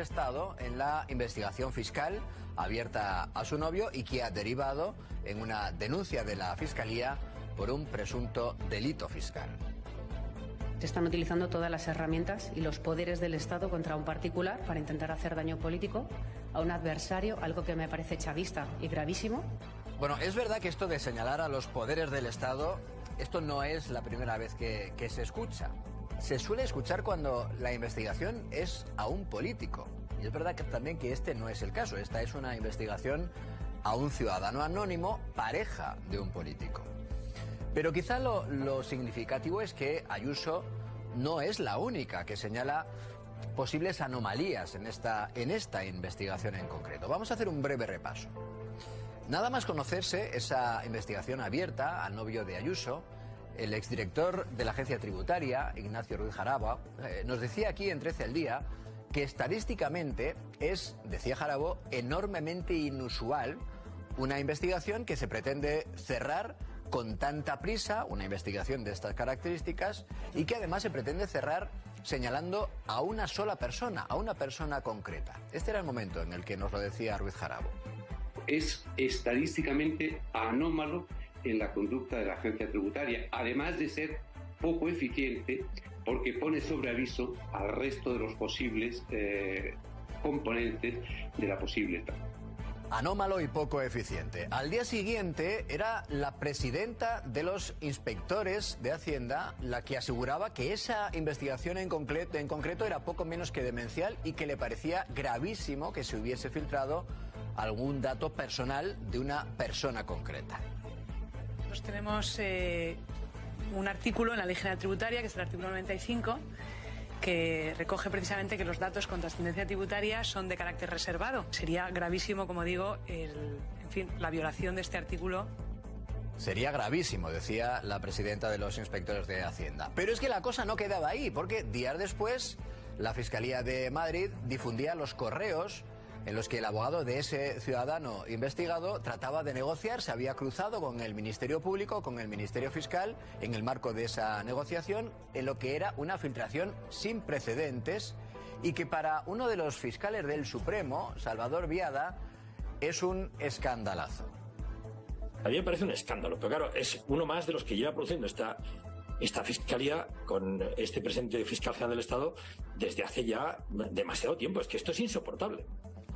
Estado en la investigación fiscal abierta a su novio y que ha derivado en una denuncia de la Fiscalía por un presunto delito fiscal. Se están utilizando todas las herramientas y los poderes del Estado contra un particular para intentar hacer daño político a un adversario, algo que me parece chavista y gravísimo. Bueno, es verdad que esto de señalar a los poderes del Estado, esto no es la primera vez que se escucha. Se suele escuchar cuando la investigación es a un político. Y es verdad que también que este no es el caso. Esta es una investigación a un ciudadano anónimo, pareja de un político. Pero quizá lo significativo es que Ayuso no es la única que señala posibles anomalías en esta investigación en concreto. Vamos a hacer un breve repaso. Nada más conocerse esa investigación abierta al novio de Ayuso, el exdirector de la agencia tributaria, Ignacio Ruiz Jarabo, nos decía aquí en 13 al Día que estadísticamente es, decía Jarabo, enormemente inusual una investigación que se pretende cerrar con tanta prisa, una investigación de estas características, y que además se pretende cerrar señalando a una sola persona, a una persona concreta. Este era el momento en el que nos lo decía Ruiz Jarabo. Es estadísticamente anómalo en la conducta de la agencia tributaria, además de ser poco eficiente porque pone sobre aviso al resto de los posibles componentes de la posible trama. Anómalo y poco eficiente. Al día siguiente era la presidenta de los inspectores de Hacienda la que aseguraba que esa investigación en concreto era poco menos que demencial y que le parecía gravísimo que se hubiese filtrado algún dato personal de una persona concreta. Pues tenemos un artículo en la Ley General Tributaria, que es el artículo 95, que recoge precisamente que los datos con trascendencia tributaria son de carácter reservado. Sería gravísimo, como digo, la violación de este artículo. Sería gravísimo, decía la presidenta de los inspectores de Hacienda. Pero es que la cosa no quedaba ahí, porque días después la Fiscalía de Madrid difundía los correos en los que el abogado de ese ciudadano investigado trataba de negociar, se había cruzado con el Ministerio Público, con el Ministerio Fiscal, en el marco de esa negociación, en lo que era una filtración sin precedentes y que para uno de los fiscales del Supremo, Salvador Biada, es un escandalazo. A mí me parece un escándalo, pero claro, es uno más de los que lleva produciendo esta Fiscalía con este presidente fiscal general del Estado desde hace ya demasiado tiempo. Es que esto es insoportable.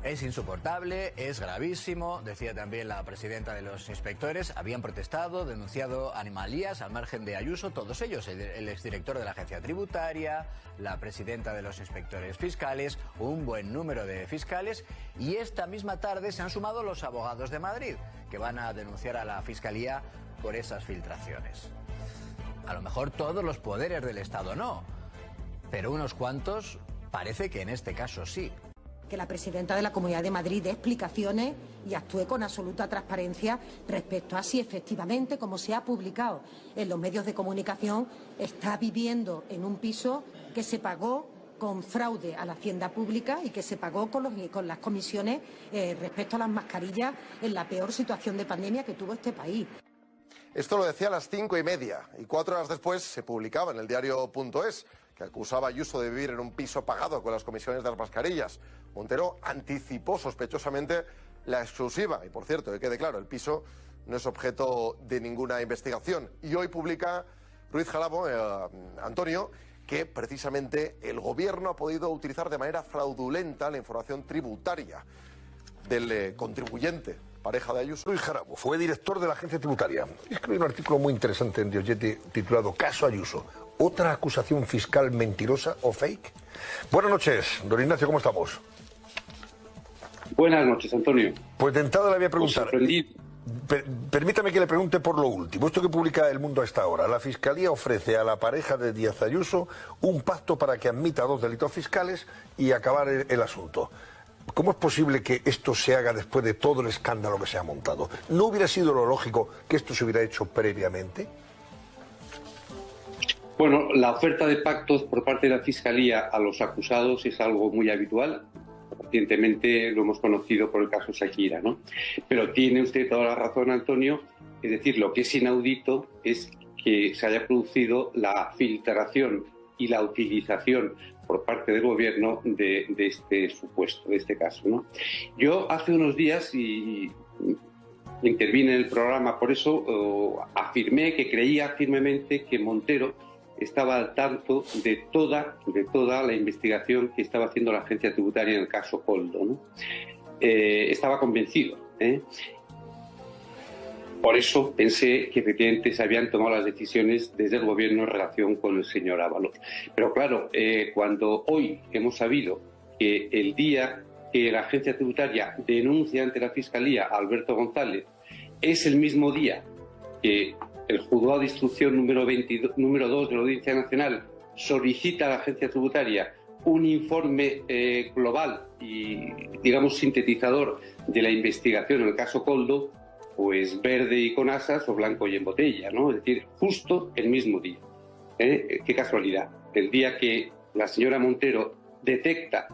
Es insoportable, es gravísimo, decía también la presidenta de los inspectores. Habían protestado, denunciado anomalías al margen de Ayuso, todos ellos, el exdirector de la agencia tributaria, la presidenta de los inspectores fiscales, un buen número de fiscales, y esta misma tarde se han sumado los abogados de Madrid, que van a denunciar a la Fiscalía por esas filtraciones. A lo mejor todos los poderes del Estado no, pero unos cuantos parece que en este caso sí. Que la presidenta de la Comunidad de Madrid dé explicaciones y actúe con absoluta transparencia respecto a si efectivamente, como se ha publicado en los medios de comunicación, está viviendo en un piso que se pagó con fraude a la hacienda pública y que se pagó con las comisiones respecto a las mascarillas en la peor situación de pandemia que tuvo este país. Esto lo decía a las 5:30 y 4 horas después se publicaba en el diario.es que acusaba a Ayuso de vivir en un piso pagado con las comisiones de las mascarillas. Montero anticipó sospechosamente la exclusiva y, por cierto, que quede claro, el piso no es objeto de ninguna investigación. Y hoy publica Ruiz Jarabo, Antonio, que precisamente el gobierno ha podido utilizar de manera fraudulenta la información tributaria del contribuyente, pareja de Ayuso. Ruiz Jarabo fue director de la agencia tributaria. Escribió un artículo muy interesante en Diogetti titulado Caso Ayuso. ¿Otra acusación fiscal mentirosa o fake? Buenas noches, don Ignacio, ¿cómo estamos? Buenas noches, Antonio. Pues de entrada le voy a preguntar. Permítame que le pregunte por lo último. Esto que publica El Mundo a esta hora. La Fiscalía ofrece a la pareja de Díaz Ayuso un pacto para que admita 2 delitos fiscales y acabar el asunto. ¿Cómo es posible que esto se haga después de todo el escándalo que se ha montado? ¿No hubiera sido lo lógico que esto se hubiera hecho previamente? Bueno, la oferta de pactos por parte de la Fiscalía a los acusados es algo muy habitual. Recientemente lo hemos conocido por el caso Shakira, ¿no? Pero tiene usted toda la razón, Antonio. Es decir, lo que es inaudito es que se haya producido la filtración y la utilización por parte del gobierno de este supuesto, de este caso, ¿no? Yo hace unos días, y intervine en el programa, por eso afirmé que creía firmemente que Montero estaba al tanto de toda la investigación que estaba haciendo la agencia tributaria en el caso Koldo, ¿no? Estaba convencido, ¿eh? Por eso pensé que efectivamente se habían tomado las decisiones desde el gobierno en relación con el señor Ábalos. Pero claro, cuando hoy hemos sabido que el día que la agencia tributaria denuncia ante la Fiscalía a Alberto González es el mismo día que el juzgado de instrucción número 2 de la Audiencia Nacional solicita a la agencia tributaria un informe global y, digamos, sintetizador de la investigación en el caso Koldo, pues verde y con asas o blanco y en botella, ¿no? Es decir, justo el mismo día. Qué casualidad. El día que la señora Montero detecta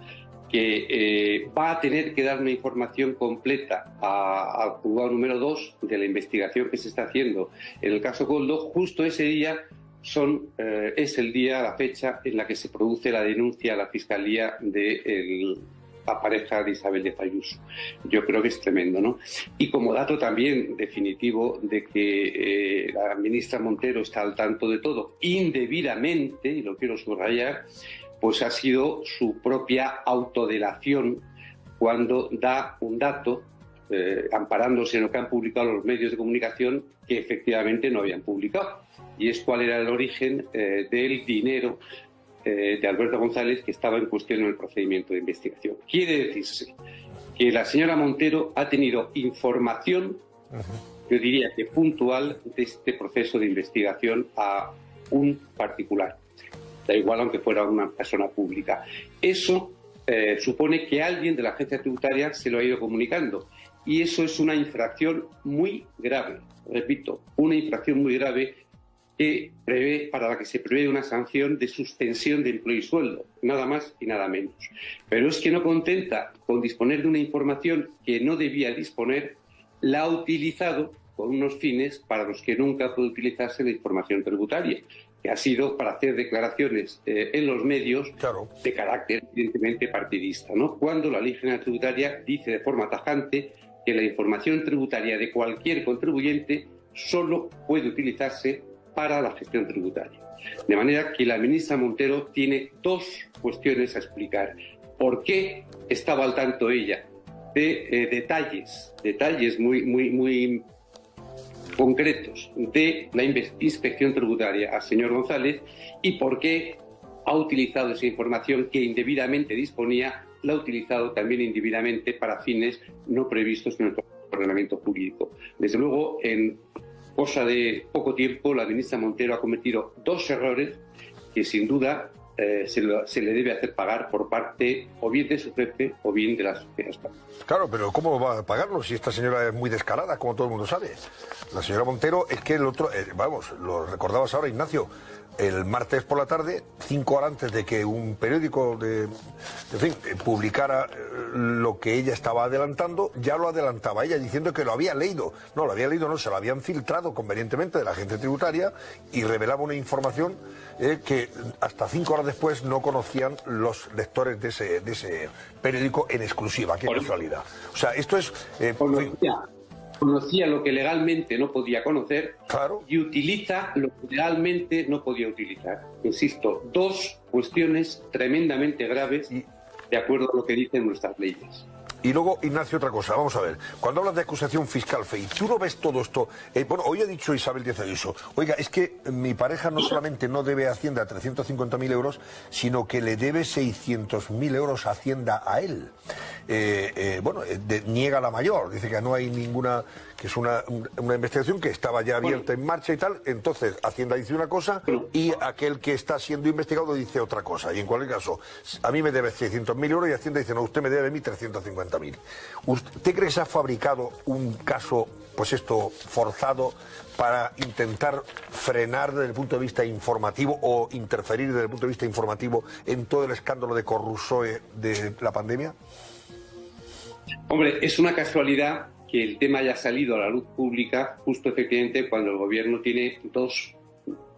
que va a tener que dar una información completa al juzgado número 2 de la investigación que se está haciendo en el caso Koldo, justo ese día es el día, la fecha en la que se produce la denuncia a la Fiscalía de la pareja de Isabel Díaz Ayuso. Yo creo que es tremendo, ¿no? Y como dato también definitivo de que la ministra Montero está al tanto de todo indebidamente, y lo quiero subrayar, pues ha sido su propia autodelación cuando da un dato, amparándose en lo que han publicado los medios de comunicación, que efectivamente no habían publicado. Y es cuál era el origen del dinero de Alberto González que estaba en cuestión en el procedimiento de investigación. Quiere decirse que la señora Montero ha tenido información, yo diría que puntual, de este proceso de investigación a un particular. Da igual aunque fuera una persona pública. Eso supone que alguien de la agencia tributaria se lo ha ido comunicando. Y eso es una infracción muy grave. Repito, una infracción muy grave para la que se prevé una sanción de suspensión de empleo y sueldo, nada más y nada menos. Pero es que no contenta con disponer de una información que no debía disponer, la ha utilizado con unos fines para los que nunca puede utilizarse la información tributaria, que ha sido para hacer declaraciones en los medios, claro, de carácter evidentemente partidista, ¿no? Cuando la Ley General Tributaria dice de forma tajante que la información tributaria de cualquier contribuyente solo puede utilizarse para la gestión tributaria. De manera que la ministra Montero tiene dos cuestiones a explicar. ¿Por qué estaba al tanto ella de detalles muy concretos de la inspección tributaria al señor González? ¿Y por qué ha utilizado esa información que indebidamente disponía, la ha utilizado también indebidamente para fines no previstos en el ordenamiento jurídico? Desde luego, en cosa de poco tiempo, la ministra Montero ha cometido dos errores que sin duda se le debe hacer pagar por parte o bien de su jefe o bien de la sociedad española. Claro, pero ¿cómo va a pagarlo si esta señora es muy descarada, como todo el mundo sabe? La señora Montero es que el otro, vamos, lo recordabas ahora, Ignacio, el martes por la tarde, 5 horas antes de que un periódico publicara lo que ella estaba adelantando, ya lo adelantaba ella diciendo que lo había leído. No, lo había leído, no, se lo habían filtrado convenientemente de la agencia tributaria y revelaba una información que hasta 5 horas después no conocían los lectores de ese periódico en exclusiva. Qué casualidad. O sea, esto es... Conocía lo que legalmente no podía conocer, claro, y utiliza lo que legalmente no podía utilizar. Insisto, dos cuestiones tremendamente graves de acuerdo a lo que dicen nuestras leyes. Y luego, Ignacio, otra cosa, vamos a ver. Cuando hablas de acusación fiscal, Fey, ¿tú no ves todo esto? Bueno, hoy ha dicho Isabel Díaz Ayuso, oiga, es que mi pareja no solamente no debe a Hacienda 350.000 euros, sino que le debe 600.000 euros a Hacienda a él. Niega la mayor, dice que no hay ninguna, que es una investigación que estaba ya abierta en marcha y tal. Entonces, Hacienda dice una cosa y aquel que está siendo investigado dice otra cosa. Y en cualquier caso, a mí me debe 600.000 euros y Hacienda dice, no, usted me debe a mí 350.000. ¿Usted cree que se ha fabricado un caso, pues esto, forzado para intentar frenar desde el punto de vista informativo o interferir desde el punto de vista informativo en todo el escándalo de Corrussoe de la pandemia? Hombre, es una casualidad que el tema haya salido a la luz pública justo efectivamente cuando el gobierno tiene dos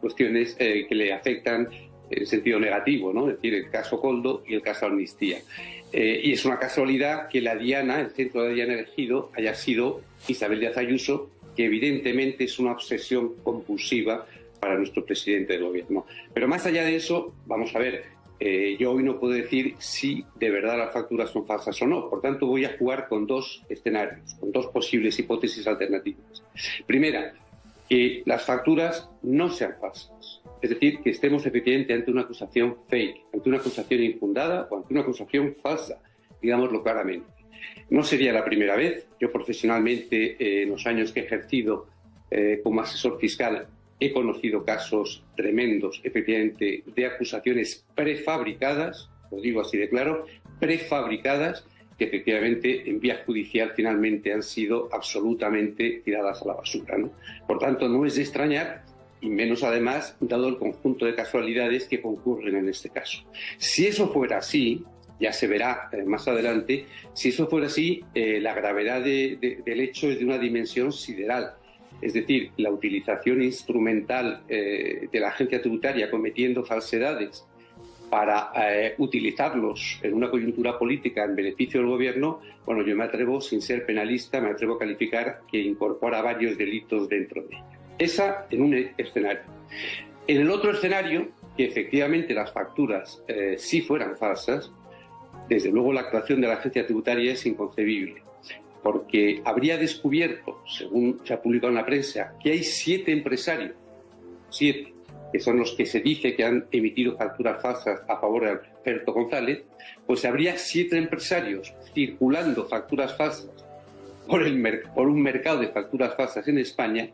cuestiones que le afectan en sentido negativo, ¿no? Es decir, el caso Koldo y el caso Amnistía. Y es una casualidad que la diana, el centro de diana elegido, haya sido Isabel Díaz Ayuso, que evidentemente es una obsesión compulsiva para nuestro presidente del gobierno. Pero más allá de eso, vamos a ver, yo hoy no puedo decir si de verdad las facturas son falsas o no. Por tanto, voy a jugar con dos escenarios, con dos posibles hipótesis alternativas. Primera, que las facturas no sean falsas. Es decir, que estemos efectivamente ante una acusación fake, ante una acusación infundada o ante una acusación falsa, digámoslo claramente. No sería la primera vez. Yo profesionalmente, en los años que he ejercido como asesor fiscal, he conocido casos tremendos, efectivamente, de acusaciones prefabricadas, lo digo así de claro, prefabricadas, que efectivamente en vía judicial finalmente han sido absolutamente tiradas a la basura, ¿no? Por tanto, no es de extrañar, y menos además, dado el conjunto de casualidades que concurren en este caso. Si eso fuera así, ya se verá más adelante, si eso fuera así, la gravedad del hecho es de una dimensión sideral. Es decir, la utilización instrumental de la agencia tributaria cometiendo falsedades para utilizarlos en una coyuntura política en beneficio del gobierno, bueno, yo me atrevo, sin ser penalista, me atrevo a calificar que incorpora varios delitos dentro de ella. Esa en un escenario. En el otro escenario, que efectivamente las facturas sí fueran falsas, desde luego la actuación de la agencia tributaria es inconcebible, porque habría descubierto, según se ha publicado en la prensa, que hay 7 empresarios, 7, que son los que se dice que han emitido facturas falsas a favor de Alberto González, pues habría 7 empresarios circulando facturas falsas por un mercado de facturas falsas en España.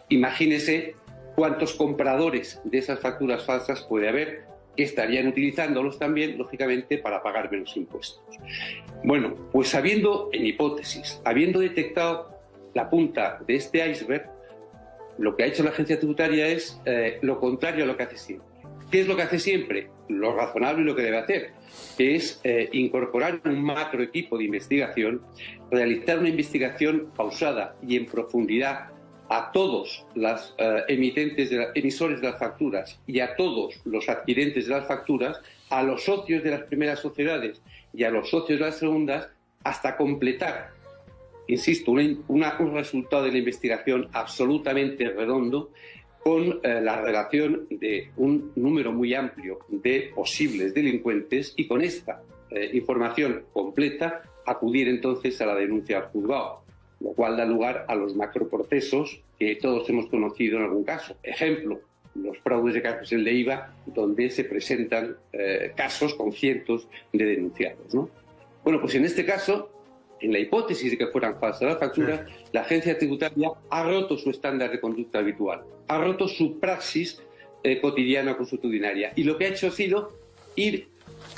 Imagínese cuántos compradores de esas facturas falsas puede haber, que estarían utilizándolos también, lógicamente, para pagar menos impuestos. Bueno, pues habiendo detectado la punta de este iceberg, lo que ha hecho la agencia tributaria es lo contrario a lo que hace siempre. ¿Qué es lo que hace siempre? Lo razonable y lo que debe hacer, que es incorporar un macro equipo de investigación, realizar una investigación pausada y en profundidad a todos los emisores de las facturas y a todos los adquirentes de las facturas, a los socios de las primeras sociedades y a los socios de las segundas, hasta completar, insisto, un resultado de la investigación absolutamente redondo con la relación de un número muy amplio de posibles delincuentes, y con esta información completa acudir entonces a la denuncia al juzgado, lo cual da lugar a los macroprocesos que todos hemos conocido en algún caso. Ejemplo, los fraudes de cárcel de IVA, donde se presentan casos con cientos de denunciados, ¿no? Bueno, pues en este caso, en la hipótesis de que fueran falsas las facturas, la agencia tributaria ha roto su estándar de conducta habitual, ha roto su praxis cotidiana consuetudinaria, y lo que ha hecho ha sido ir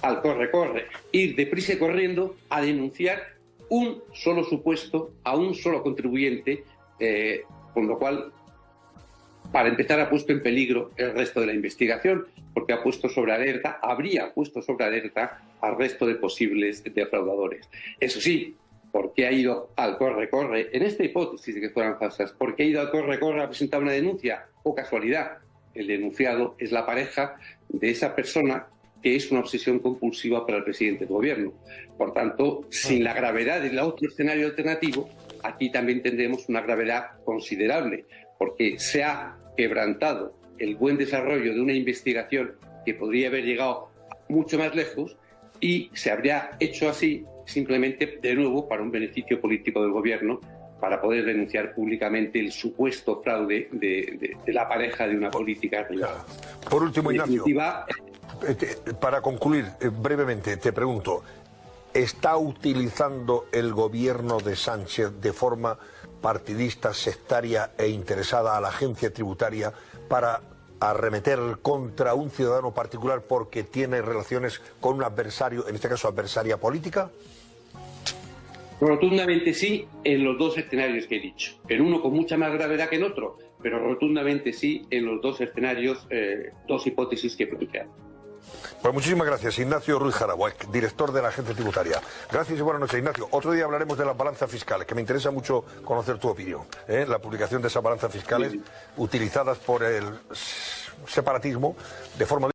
al corre-corre, ir deprisa y corriendo a denunciar un solo supuesto a un solo contribuyente, con lo cual, para empezar, ha puesto en peligro el resto de la investigación, porque habría puesto sobre alerta al resto de posibles defraudadores. Eso sí, ¿por qué ha ido al corre-corre? En esta hipótesis de que fueran falsas, ¿por qué ha ido al corre-corre a presentar una denuncia? O casualidad, el denunciado es la pareja de esa persona que es una obsesión compulsiva para el presidente del gobierno. Por tanto, sin la gravedad del otro escenario alternativo, aquí también tendremos una gravedad considerable, porque se ha quebrantado el buen desarrollo de una investigación que podría haber llegado mucho más lejos, y se habría hecho así simplemente, de nuevo, para un beneficio político del gobierno, para poder denunciar públicamente el supuesto fraude de la pareja de una política privada. Por último, Ignacio, para concluir brevemente, te pregunto, ¿está utilizando el gobierno de Sánchez de forma partidista, sectaria e interesada a la agencia tributaria para arremeter contra un ciudadano particular porque tiene relaciones con un adversario, en este caso adversaria política? Rotundamente sí, en los dos escenarios que he dicho. En uno con mucha más gravedad que en otro, pero rotundamente sí en los dos escenarios, dos hipótesis que he planteado. Pues muchísimas gracias, Ignacio Ruiz Jarabo, director de la Agencia Tributaria. Gracias y buenas noches, Ignacio. Otro día hablaremos de las balanzas fiscales, que me interesa mucho conocer tu opinión. La publicación de esas balanzas fiscales utilizadas por el separatismo de forma